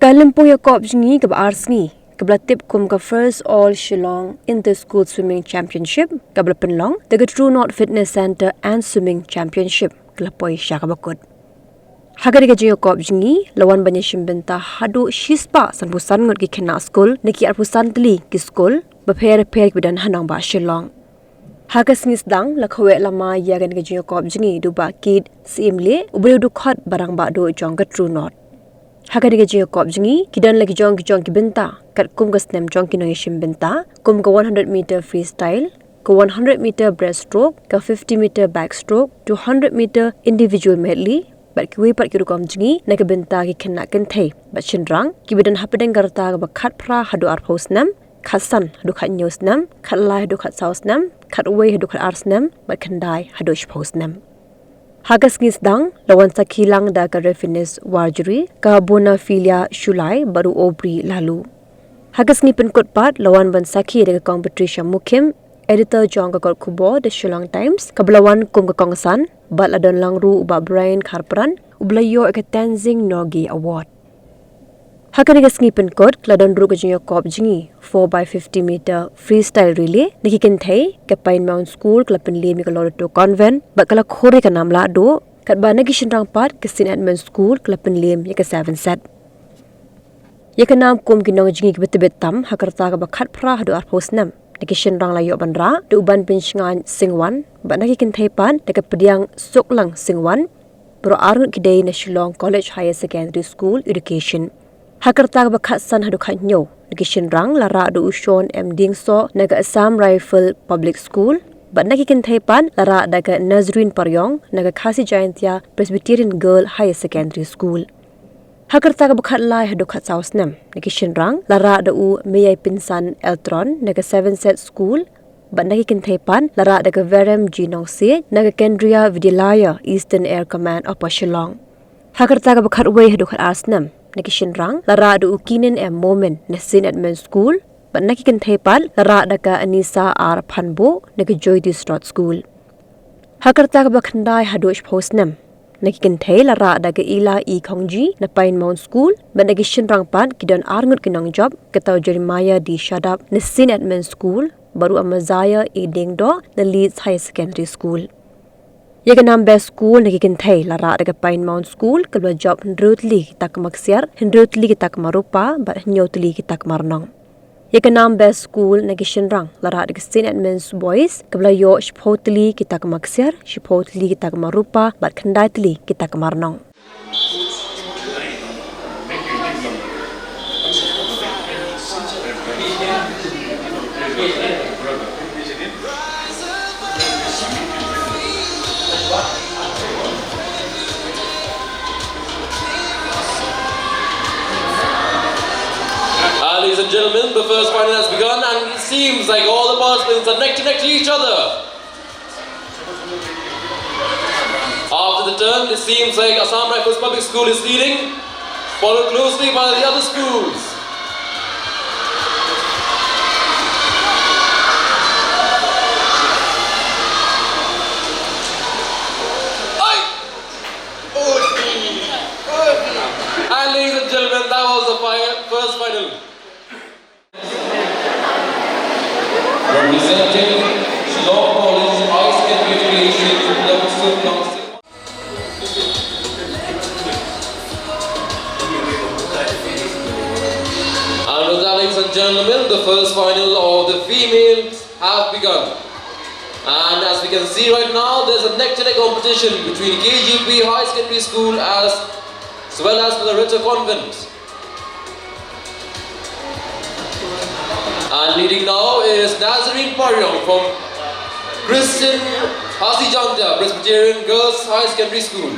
Jingiakob Jngi Arsni Kablatip kum ka first all Shillong Inter-School Swimming Championship Kablapenlong the True North Fitness Center and Swimming Championship Klapoi Shakabakut. Hagariga Jingiakob Jngi lawan banyashim benta hadu shispa san pusan ngot ki kena school niki arpusan tli ki school bapher bidan hanang ba Shillong. Hagas ngisdang lakhawe lama yagan ga Jingiakob Jngi duba kid simle ubeu du khot barang ba do jong ka True North. Hagariga Jingiakob Jngi kidan lagi jong ki benta kat kum ka snem jong ki noyishim benta kum ka 100 meter freestyle ka 100 meter breaststroke ka 50 meter backstroke 200 meter individual medley bat ki wepat ki rukom Jngi na ka benta ki kena kenthe bat shinrang ki bidan hapadeng garta ka khat phra hadu ar posnam khasan hadu khat nyosnam khat lai hadu khat sausnam khat way hadu khat arsnam bat khandai hadu posnam. Hagas ngisdang lawan sakilang da ka refinis warjuri ka bona filia shulai baru obri lalu. Hagas ngi penkot lawan ban saki da competition mukim editor jong ka kubo the Shillong Times kablawan kum ka kongsan bat ladon langru uba brain kharpran ublayo ka Tenzing Norgay award. Hagariga ngi penkot ladon ru ka Jingiakob Jngi 4x50 meter freestyle relay niki kenthei ka Pine Mount School klapen lemi ka Lorito Convent bat kala khore ka namla do kat ba nagi shinrang pat ka St.Edmund'S School klapen lem ya ka 7 set. Ya ka nam kum ki nong Jngi ki betebet tam hakarta ka ba khat phra hadu ar posnam niki shinrang layo banra du uban pinchngan singwan bat nagi kenthei pan de ka pediang soklang singwan pro arngut ki dei na Shillong College Higher Secondary School Education. Hakarta ka ba khat san hadu khat nyo niki shinrang lara du ushon dingso naga Assam Rifle Public School bat nagi kenthei pan lara daga Nazreen Paryong naga Khasi Jayantia Presbyterian Girl Higher Secondary School. Hakarta ka ba khat lai hadu khat sausnam niki shinrang lara da u meyai pinsan Eltron naga 7 set school bat nagi kenthei pan lara daga Verem Jinongse naga Kendriya Vidyalaya Eastern Air Command Upper Shillong. Hakarta ka ba khat way hadu khat arsnam niki shinrang lara du ukinin moment na St.Edmund'S School bat naki kenthei pan lara daka Anisa R Phanbo naki Joy Distraught School. Hakarta ka ba khandai hadosh posnam naki kenthei lara daka Ila E Khongji na Pine Mount School bat naki shinrang pan kidon arngut kinong job katau Jeremiah D Shadab na St.Edmund'S School baru Amazaya E Dingdo na Leeds High Secondary School. Yaganam best school naki kenthei lara daga Pine Mount School kalwa job hendrutli tak maksiar hendrutli tak marupa bat nyotli tak marnong. Yaganam best school naki shinrang lara daga St.Edmund'S Boys kalwa yo shpotli tak maksiar shpotli tak marupa bat khandaitli tak marnong. Ladies and gentlemen, the first final has begun and it seems like all the participants are neck to each other. After the turn, it seems like Assam Rifles Public School is leading, followed closely by the other schools. And ladies and gentlemen, that was the first final. Representing Shillong College High Secondary Education, level 6. And with that, ladies and gentlemen, the first final of the females have begun. And as we can see right now, there's a neck-to-neck competition between KGP High Secondary School as well as the Lorito Convent. And leading now is Nazreen Paryong from Christian Khasi Jayantia Presbyterian Girls High Secondary School.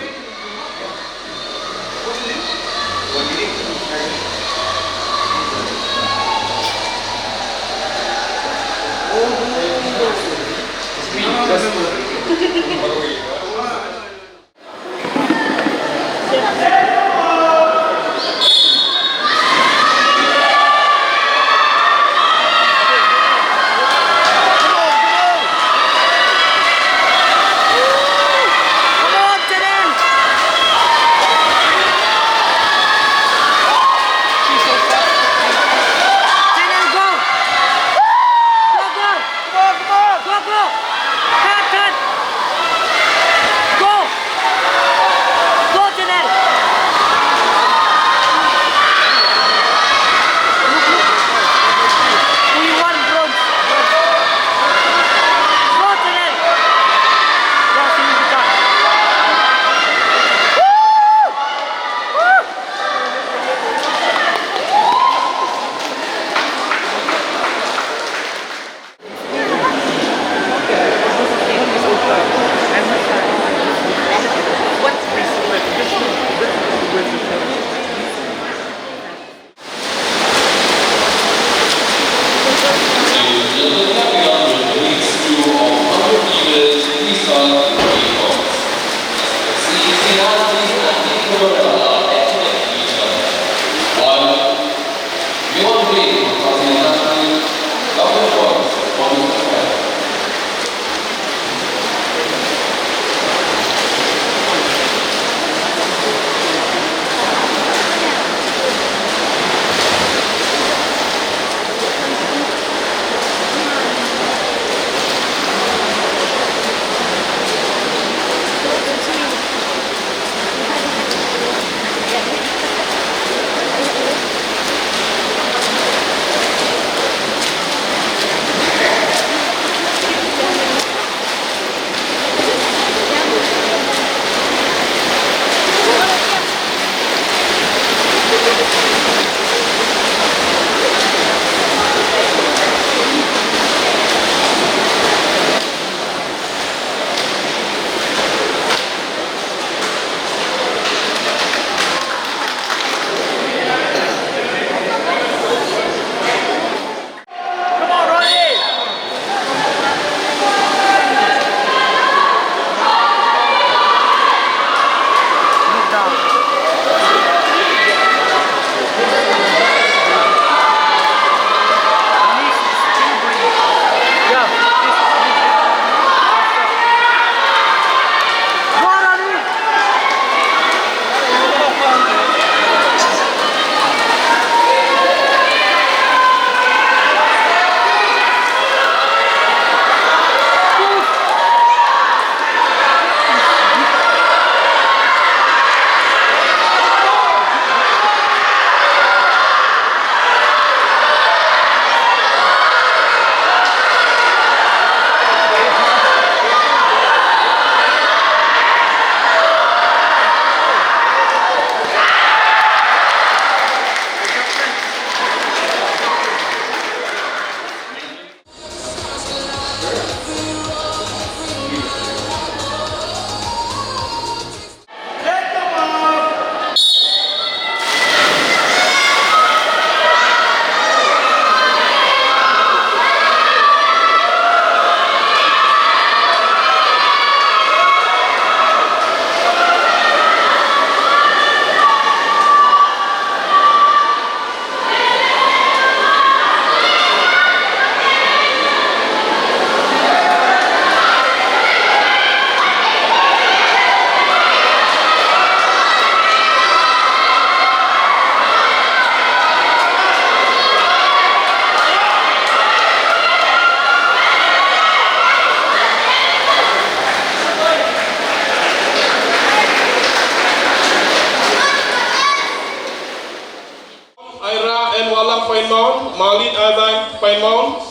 Aira and Walang Painmount, Malin Adang Painmount,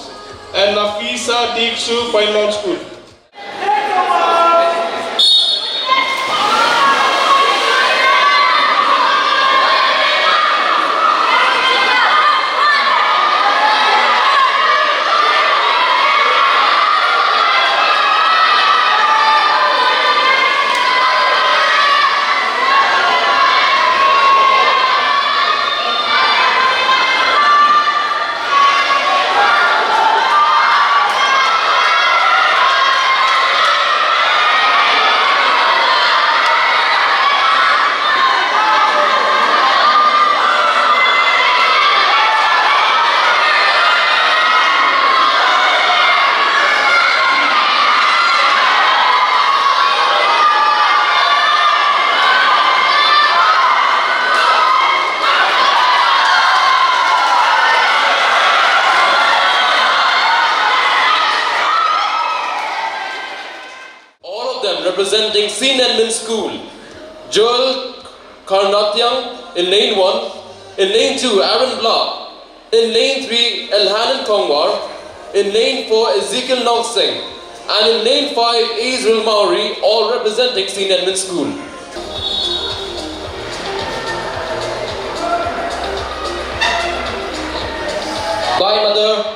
and Nafisa Diksu Painmount School. Representing St. Edmund'S School, Joel Karnatyang in lane 1, in lane 2 Aaron Blah, in lane 3 Elhanan Kongwar, in lane 4 Ezekiel Nongsing, and in lane 5 Israel Maori, all representing St. Edmund'S School. Bye, mother.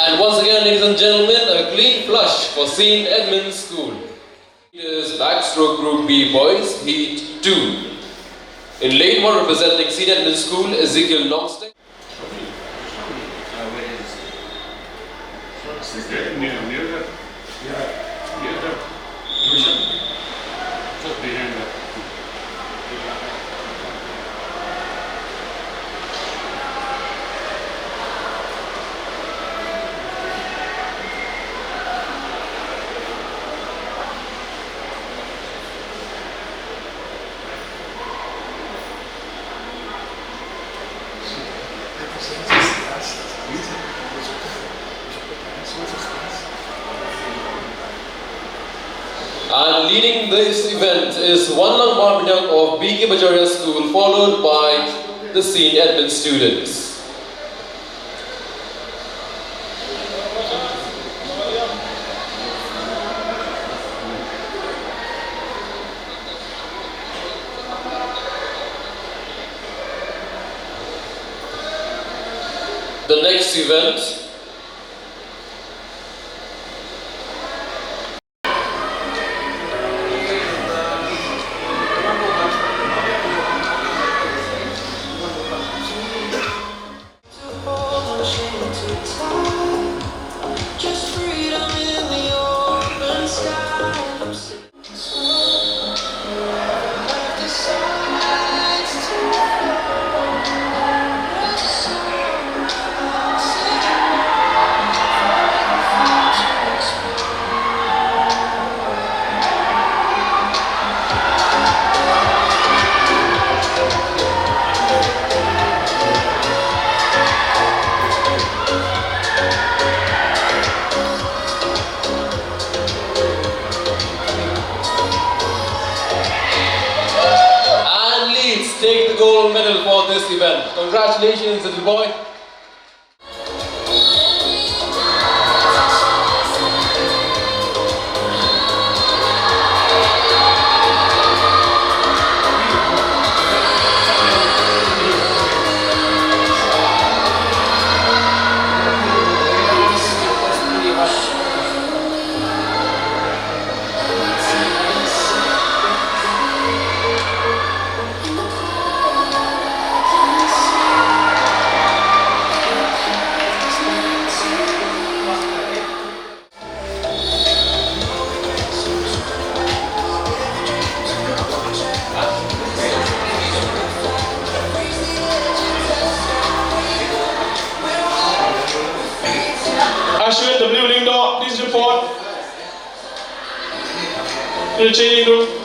And once again, ladies and gentlemen, a clean flush for St. Edmund'S School. Leaders backstroke group B boys, heat 2. In lane 1 representing St. Edmund'S School, Ezekiel Nongsting. And leading this event is Wanlang Marminyang of BK Bajaria School, followed by the St. Edmund'S students. The next event take the gold medal for this event. Congratulations, little boy. Ashwin W. Lingdo, please report to the changing room.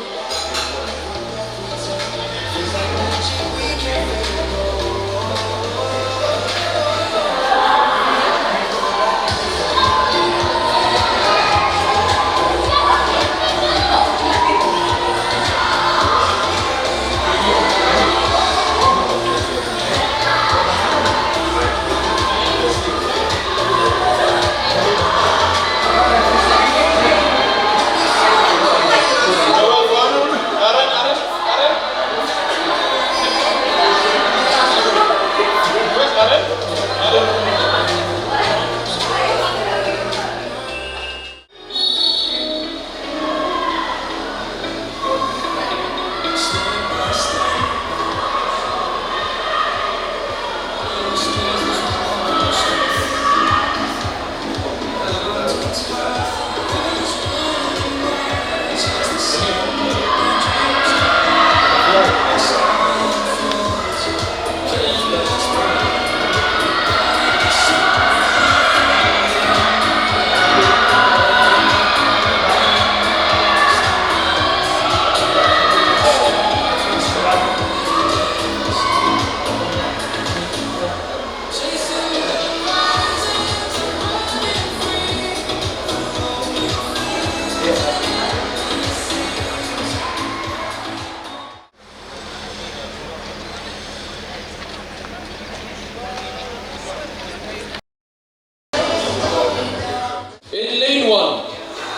In lane 1,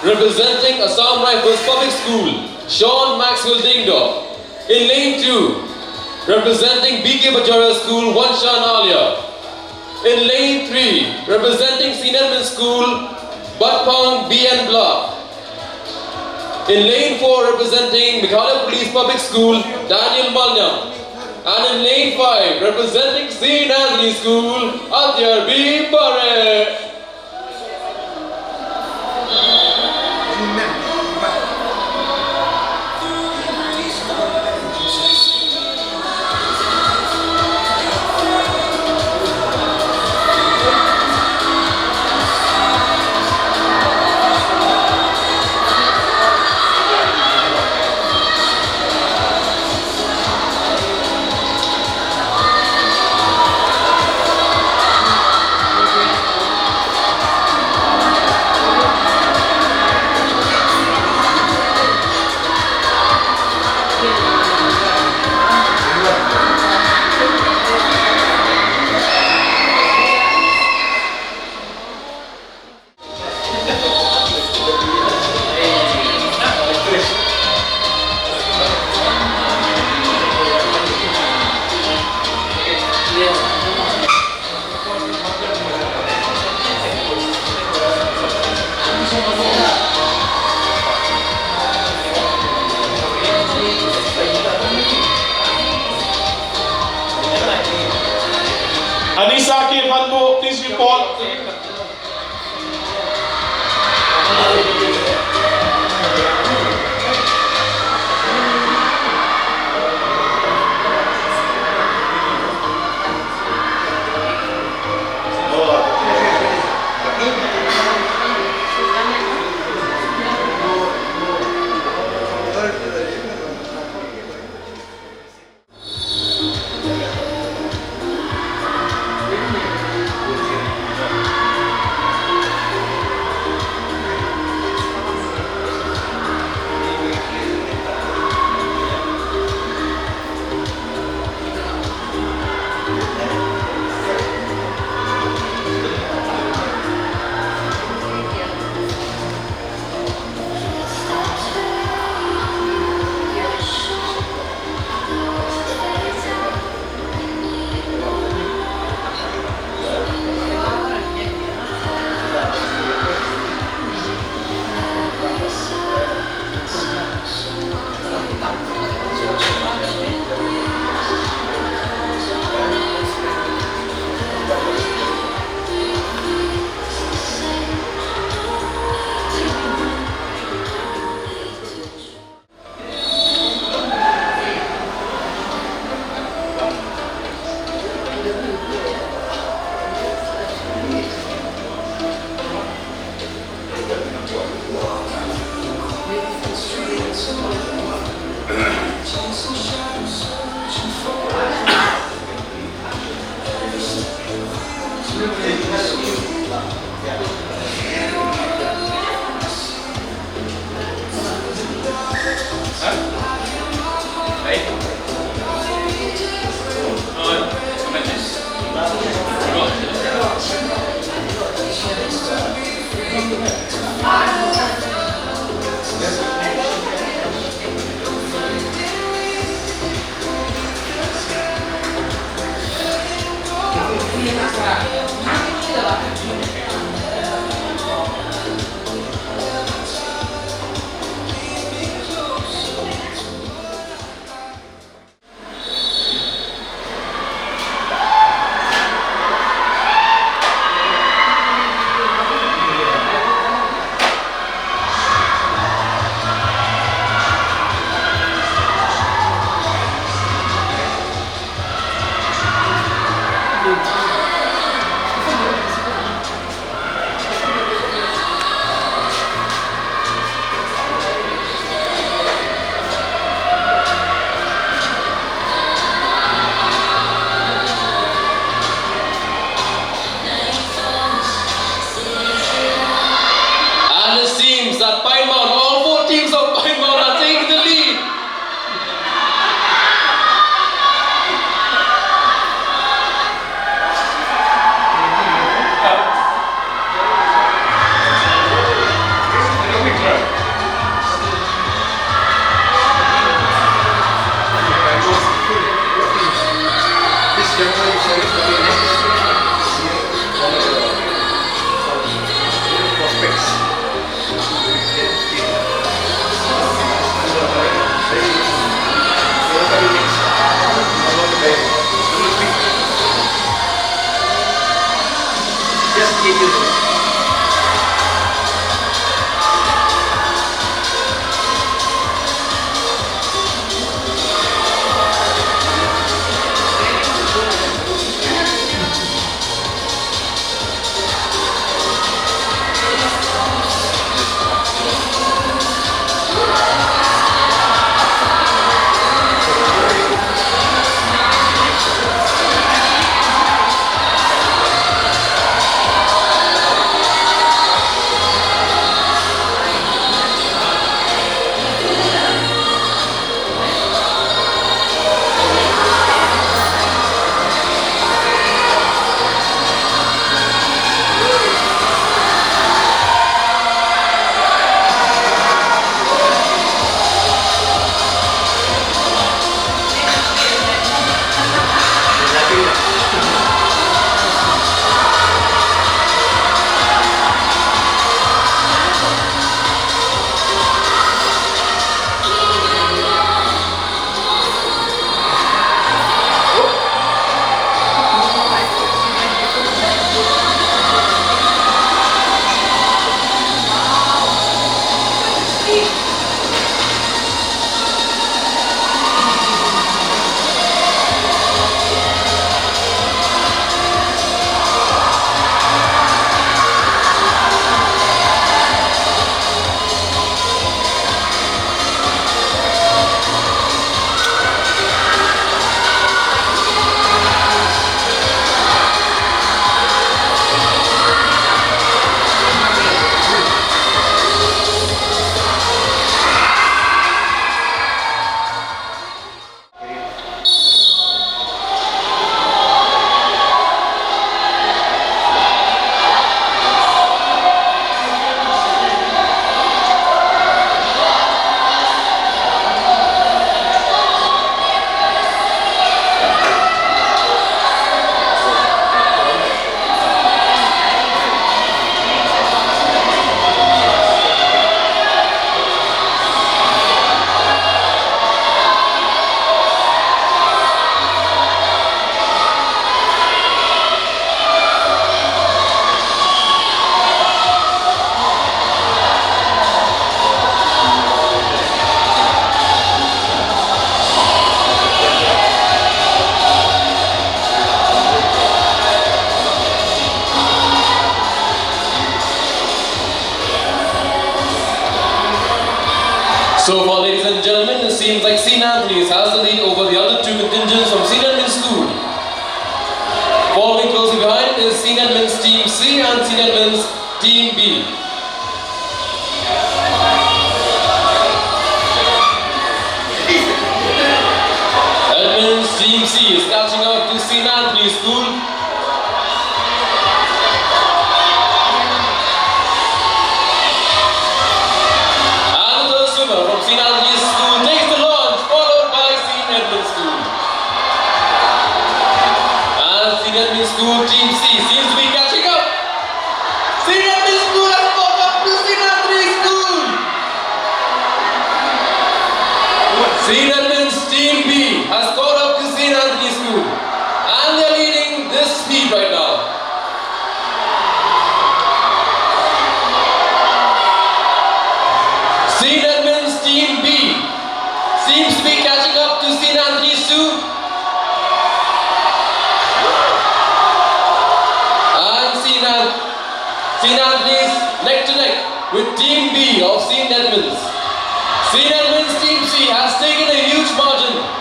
representing Assam Rifles Public School, Sean Maxwell Dingdor. In lane 2, representing BK Bajaria School, Wanshan Alia. In lane 3, representing St.Edmund'S School, Batpang BN Block. In lane 4, representing Meghalaya Police Public School, Daniel Malnyam. And in lane 5, representing St. Anthony's School, Adyar B. Pare. Anissa K. Panbo, please report. And it seems that Pine Mound, all four teams of Pine Mound are taking the lead. Just keep it. So far, ladies and gentlemen, it seems like St.Edmund'S has the lead over the other two contingents from St.Edmund'S School. Following closely behind is St.Edmund'S Team C and St.Edmund'S Team B. Edmund's Team C is catching up to St.Edmund'S School. Team B of St. Edmund'S. St. Edmund'S Team C has taken a huge margin.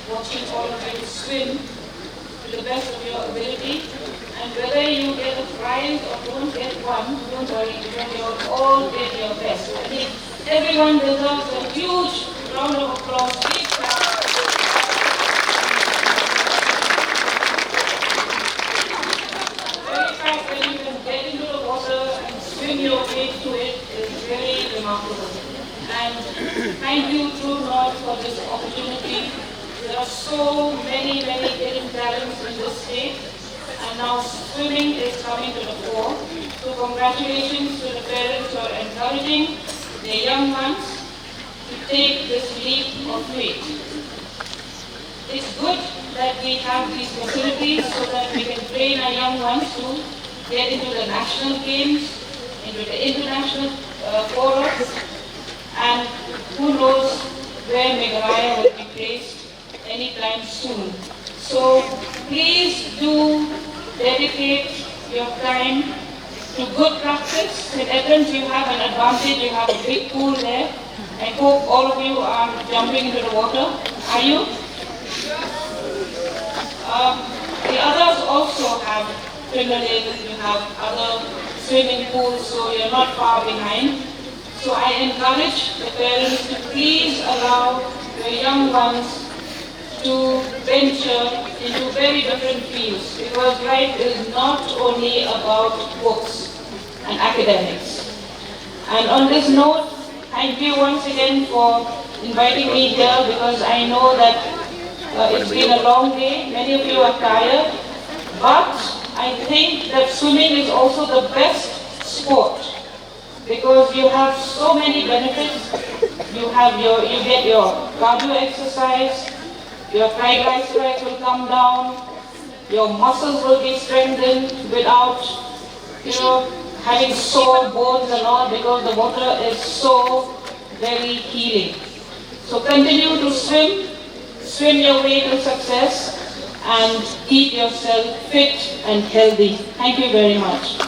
Watching all of you swim to the best of your ability, and whether you get a prize or don't get one, don't worry, because you all did your best. I think everyone deserves a huge round of applause. Big clap. Very fast when you can get into the water and swim your way through it is very remarkable. And thank you, True North, for this opportunity. There are so many hidden talents in this state, and now swimming is coming to the fore. So congratulations to the parents who are encouraging their young ones to take this leap of faith. It's good that we have these facilities so that we can train our young ones to get into the national games, into the international forums, and who knows where Meghalaya will be placed anytime soon. So please do dedicate your time to good practice. St. Edmund'S, you have an advantage, you have a big pool there. I hope all of you are jumping into the water. Are you? The others also have Trinidad, you have other swimming pools, so you're not far behind. So I encourage the parents to please allow your young ones to venture into very different fields, because life is not only about books and academics. And on this note, thank you once again for inviting me here, because I know that it's been a long day, many of you are tired, but I think that swimming is also the best sport, because you have so many benefits. You get your cardio exercise, your triglycerides will come down, your muscles will be strengthened without, having sore bones and all, because the water is so very healing. So continue to swim your way to success, and keep yourself fit and healthy. Thank you very much.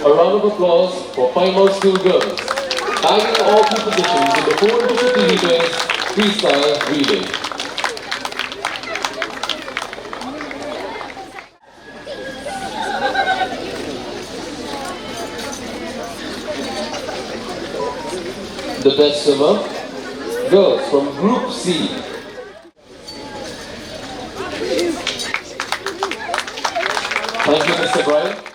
A round of applause for Paimon School girls, bagging all key positions in the 450 meters freestyle relay. The best swimmer, girls from Group C. Thank you, Mr. Brian.